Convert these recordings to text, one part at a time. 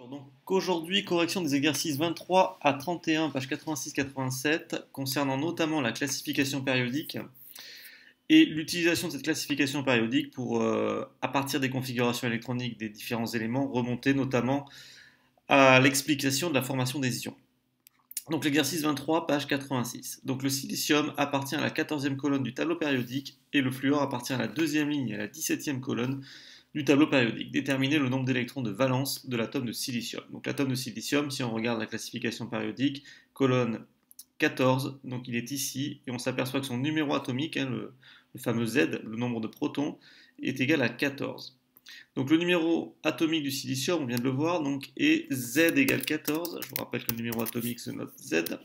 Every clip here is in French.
Bonjour, donc aujourd'hui, correction des exercices 23 à 31, page 86-87, concernant notamment la classification périodique et l'utilisation de cette classification périodique pour, à partir des configurations électroniques des différents éléments, remonter notamment à l'explication de la formation des ions. Donc l'exercice 23, page 86. Donc le silicium appartient à la 14e colonne du tableau périodique et le fluor appartient à la deuxième ligne et à la 17e colonne du tableau périodique. Déterminer le nombre d'électrons de valence de l'atome de silicium. Donc l'atome de silicium, si on regarde la classification périodique, colonne 14, donc il est ici, et on s'aperçoit que son numéro atomique, le fameux Z, le nombre de protons, est égal à 14. Donc le numéro atomique du silicium, on vient de le voir, donc est Z égale 14. Je vous rappelle que le numéro atomique c'est notre Z.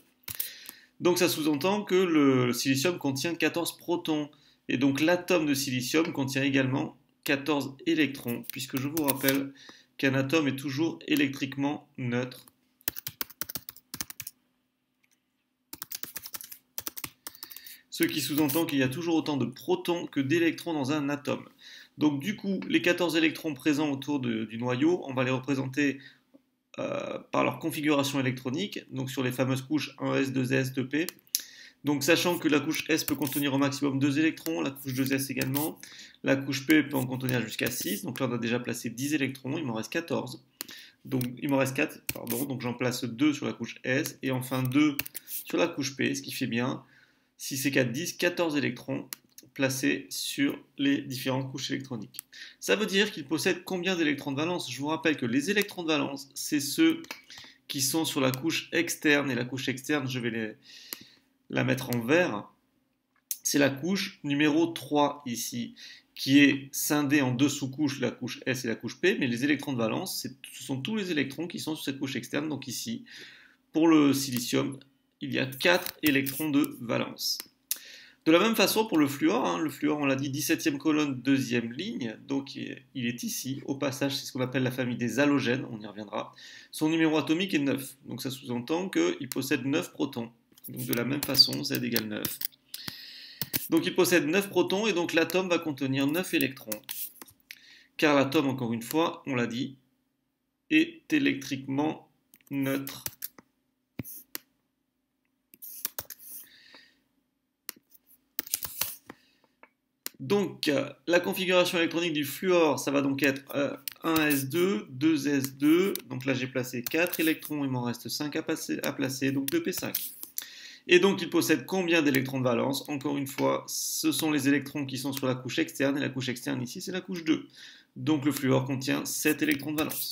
Donc ça sous-entend que le silicium contient 14 protons. Et donc l'atome de silicium contient également 14 électrons, puisque je vous rappelle qu'un atome est toujours électriquement neutre. Ce qui sous-entend qu'il y a toujours autant de protons que d'électrons dans un atome. Donc du coup, les 14 électrons présents autour du noyau, on va les représenter par leur configuration électronique, donc sur les fameuses couches 1s, 2s, 2p. Donc sachant que la couche S peut contenir au maximum 2 électrons, la couche 2s également, la couche P peut en contenir jusqu'à 6, donc là on a déjà placé 10 électrons, il m'en reste 14. Donc il m'en reste 4, pardon, donc j'en place 2 sur la couche S, et enfin 2 sur la couche P, ce qui fait bien 6 et 4, 10, 14 électrons placés sur les différentes couches électroniques. Ça veut dire qu'il possède combien d'électrons de valence? Je vous rappelle que les électrons de valence, c'est ceux qui sont sur la couche externe, et la couche externe, je vais la mettre en vert. C'est la couche numéro 3 ici, qui est scindée en deux sous-couches, la couche S et la couche P, mais les électrons de valence, ce sont tous les électrons qui sont sur cette couche externe, donc ici, pour le silicium, il y a 4 électrons de valence. De la même façon pour le fluor, on l'a dit 17e colonne, deuxième ligne, donc il est ici, au passage c'est ce qu'on appelle la famille des halogènes, on y reviendra. Son numéro atomique est 9, donc ça sous-entend qu'il possède 9 protons. Donc de la même façon, Z égale 9. Donc il possède 9 protons et donc l'atome va contenir 9 électrons. Car l'atome, encore une fois, on l'a dit, est électriquement neutre. Donc, la configuration électronique du fluor, ça va donc être 1s2, 2s2. Donc là, j'ai placé 4 électrons, il m'en reste 5 à placer, donc 2p5. Et donc, il possède combien d'électrons de valence? Encore une fois, ce sont les électrons qui sont sur la couche externe, et la couche externe ici, c'est la couche 2. Donc, le fluor contient 7 électrons de valence.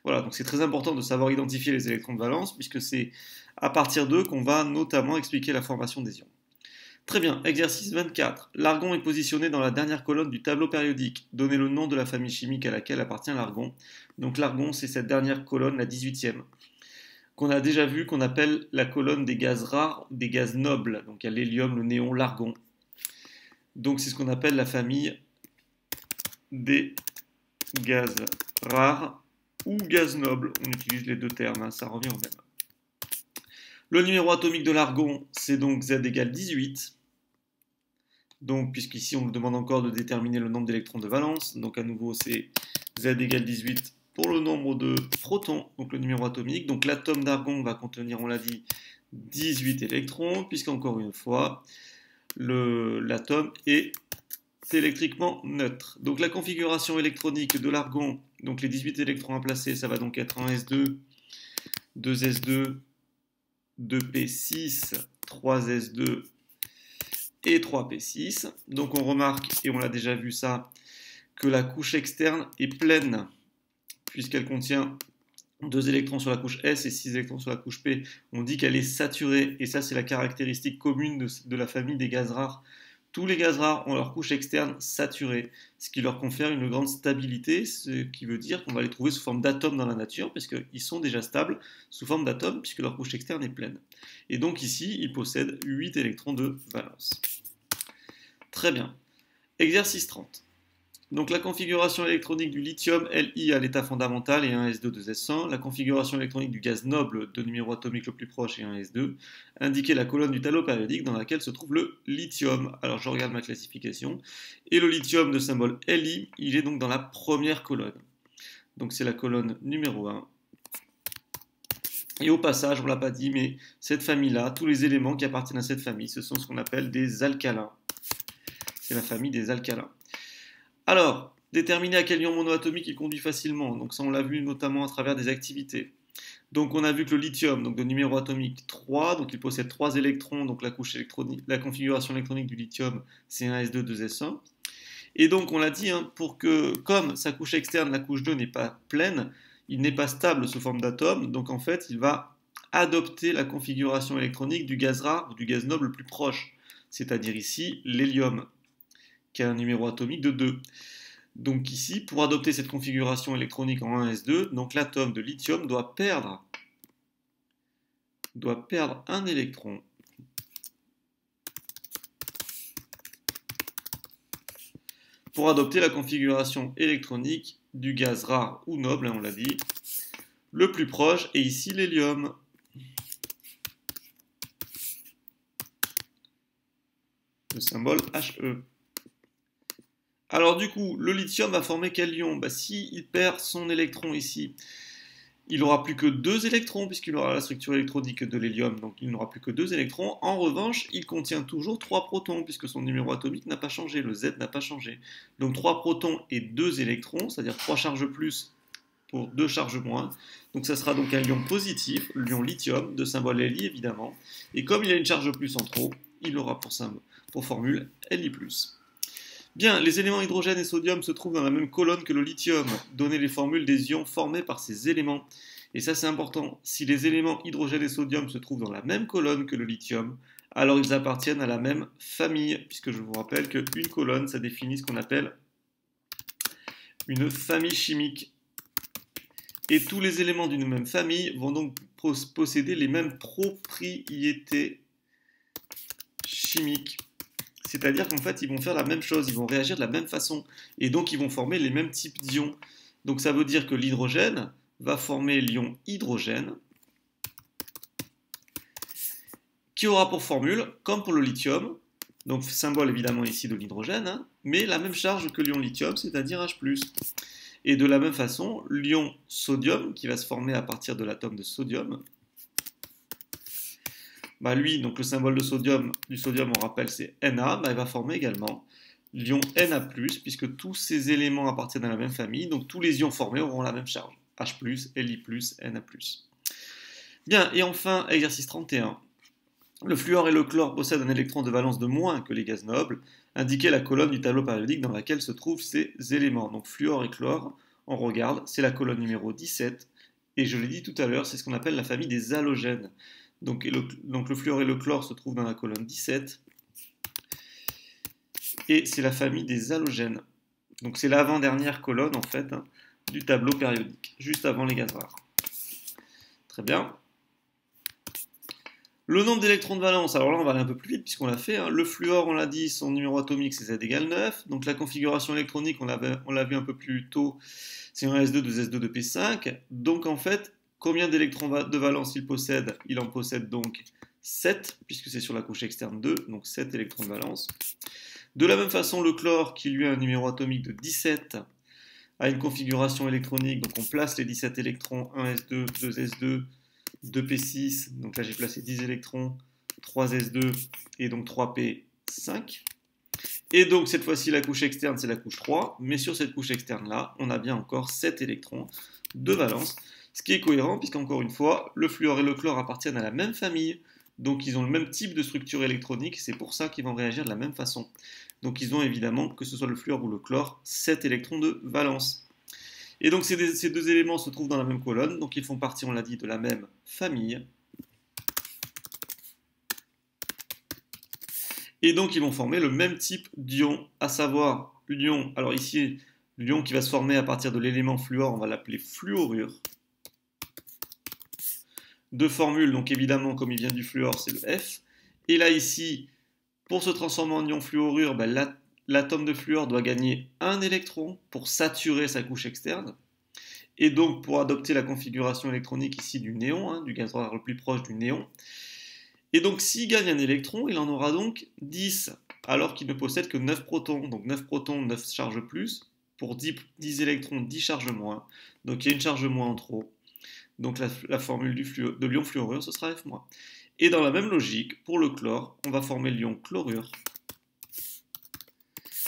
Voilà, donc c'est très important de savoir identifier les électrons de valence, puisque c'est à partir d'eux qu'on va notamment expliquer la formation des ions. Très bien, exercice 24. L'argon est positionné dans la dernière colonne du tableau périodique. Donnez le nom de la famille chimique à laquelle appartient l'argon. Donc l'argon, c'est cette dernière colonne, la 18e, qu'on a déjà vu, qu'on appelle la colonne des gaz rares, des gaz nobles. Donc il y a l'hélium, le néon, l'argon. Donc c'est ce qu'on appelle la famille des gaz rares ou gaz nobles. On utilise les deux termes, ça revient au même. Le numéro atomique de l'argon, c'est donc Z égale 18. Donc, puisqu'ici on nous demande encore de déterminer le nombre d'électrons de valence, donc à nouveau c'est Z égale 18 pour le nombre de protons, donc le numéro atomique. Donc l'atome d'argon va contenir, on l'a dit, 18 électrons, puisqu'encore une fois, l'atome est électriquement neutre. Donc la configuration électronique de l'argon, donc les 18 électrons à placer, ça va donc être 1s2, 2s2, 2p6, 3s2, et 3p6. Donc on remarque, et on l'a déjà vu ça, que la couche externe est pleine, puisqu'elle contient 2 électrons sur la couche S et 6 électrons sur la couche P. On dit qu'elle est saturée, et ça c'est la caractéristique commune de la famille des gaz rares. Tous les gaz rares ont leur couche externe saturée, ce qui leur confère une grande stabilité, ce qui veut dire qu'on va les trouver sous forme d'atomes dans la nature, parce qu'ils sont déjà stables sous forme d'atomes, puisque leur couche externe est pleine. Et donc ici, ils possèdent 8 électrons de valence. Très bien. Exercice 30. Donc la configuration électronique du lithium, Li à l'état fondamental et 1s2, 2s1. La configuration électronique du gaz noble de numéro atomique le plus proche et 1s2. Indiquer la colonne du tableau périodique dans laquelle se trouve le lithium. Alors je regarde ma classification. Et le lithium de symbole Li, il est donc dans la première colonne. Donc c'est la colonne numéro 1. Et au passage, on ne l'a pas dit, mais cette famille-là, tous les éléments qui appartiennent à cette famille, ce sont ce qu'on appelle des alcalins. C'est la famille des alcalins. Alors, déterminer à quel ion monoatomique il conduit facilement. Donc ça, on l'a vu notamment à travers des activités. Donc on a vu que le lithium, donc de numéro atomique 3, donc il possède 3 électrons, donc la couche électronique, la configuration électronique du lithium, c'est 1s2, 2s1. Et donc on l'a dit, hein, pour que, comme sa couche externe, la couche 2, n'est pas pleine, il n'est pas stable sous forme d'atome, donc en fait il va adopter la configuration électronique du gaz rare ou du gaz noble le plus proche, c'est-à-dire ici l'hélium, qui a un numéro atomique de 2. Donc ici, pour adopter cette configuration électronique en 1s2, donc l'atome de lithium doit perdre un électron. Pour adopter la configuration électronique du gaz rare ou noble, on l'a dit, le plus proche est ici l'hélium. Le symbole He. Alors du coup, le lithium va former quel ion? S'il perd son électron ici, il n'aura plus que 2 électrons, puisqu'il aura la structure électronique de l'hélium, donc il n'aura plus que 2 électrons. En revanche, il contient toujours 3 protons, puisque son numéro atomique n'a pas changé, le Z n'a pas changé. Donc 3 protons et 2 électrons, c'est-à-dire 3 charges plus pour 2 charges moins. Donc ça sera donc un ion positif, l'ion lithium, de symbole Li évidemment. Et comme il a une charge plus en trop, il aura pour formule Li+. Bien, les éléments hydrogène et sodium se trouvent dans la même colonne que le lithium. Donnez les formules des ions formés par ces éléments. Et ça c'est important, si les éléments hydrogène et sodium se trouvent dans la même colonne que le lithium, alors ils appartiennent à la même famille, puisque je vous rappelle qu'une colonne, ça définit ce qu'on appelle une famille chimique. Et tous les éléments d'une même famille vont donc posséder les mêmes propriétés chimiques. C'est-à-dire qu'en fait, ils vont faire la même chose, ils vont réagir de la même façon, et donc ils vont former les mêmes types d'ions. Donc ça veut dire que l'hydrogène va former l'ion hydrogène, qui aura pour formule, comme pour le lithium, donc symbole évidemment ici de l'hydrogène, hein, mais la même charge que l'ion lithium, c'est-à-dire H+. Et de la même façon, l'ion sodium, qui va se former à partir de l'atome de sodium, lui, donc le symbole du sodium, on rappelle, c'est Na, il va former également l'ion Na+, puisque tous ces éléments appartiennent à la même famille, donc tous les ions formés auront la même charge, H+, Li+, Na+. Bien, et enfin, exercice 31. Le fluor et le chlore possèdent un électron de valence de moins que les gaz nobles. Indiquez la colonne du tableau périodique dans laquelle se trouvent ces éléments. Donc fluor et chlore, on regarde, c'est la colonne numéro 17, et je l'ai dit tout à l'heure, c'est ce qu'on appelle la famille des halogènes. Donc le fluor et le chlore se trouvent dans la colonne 17. Et c'est la famille des halogènes. Donc c'est l'avant-dernière colonne en fait du tableau périodique, juste avant les gaz rares. Très bien. Le nombre d'électrons de valence, alors là on va aller un peu plus vite puisqu'on l'a fait. Hein. Le fluor, on l'a dit, son numéro atomique c'est Z égale 9. Donc la configuration électronique, on l'a vu un peu plus tôt, c'est un S2, 2S2, 2P5. Donc en fait, combien d'électrons de valence il possède? Il en possède donc 7, puisque c'est sur la couche externe 2, donc 7 électrons de valence. De la même façon, le chlore, qui lui a un numéro atomique de 17, a une configuration électronique, donc on place les 17 électrons, 1s2, 2s2, 2p6, donc là j'ai placé 10 électrons, 3s2 et donc 3p5. Et donc cette fois-ci la couche externe c'est la couche 3, mais sur cette couche externe là, on a bien encore 7 électrons de valence, ce qui est cohérent puisqu'encore une fois, le fluor et le chlore appartiennent à la même famille, donc ils ont le même type de structure électronique, c'est pour ça qu'ils vont réagir de la même façon. Donc ils ont évidemment, que ce soit le fluor ou le chlore, 7 électrons de valence. Et donc ces deux éléments se trouvent dans la même colonne, donc ils font partie, on l'a dit, de la même famille. Et donc ils vont former le même type d'ion, à savoir l'ion, alors ici, l'ion qui va se former à partir de l'élément fluor, on va l'appeler fluorure. Deux formules, donc évidemment, comme il vient du fluor, c'est le F. Et là, ici, pour se transformer en ion fluorure, l'atome de fluor doit gagner un électron pour saturer sa couche externe. Et donc, pour adopter la configuration électronique ici du néon, du gaz rare le plus proche du néon. Et donc, s'il gagne un électron, il en aura donc 10, alors qu'il ne possède que 9 protons. Donc 9 protons, 9 charges plus. pour 10 électrons, 10 charges moins. Donc il y a une charge moins en trop. Donc la formule de l'ion fluorure, ce sera F-. Et dans la même logique, pour le chlore, on va former l'ion chlorure.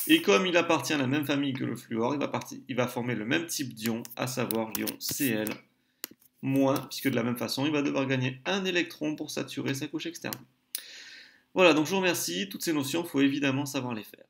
Et comme il appartient à la même famille que le fluor, il va former le même type d'ion, à savoir l'ion Cl-, puisque de la même façon, il va devoir gagner un électron pour saturer sa couche externe. Voilà, donc je vous remercie. Toutes ces notions, il faut évidemment savoir les faire.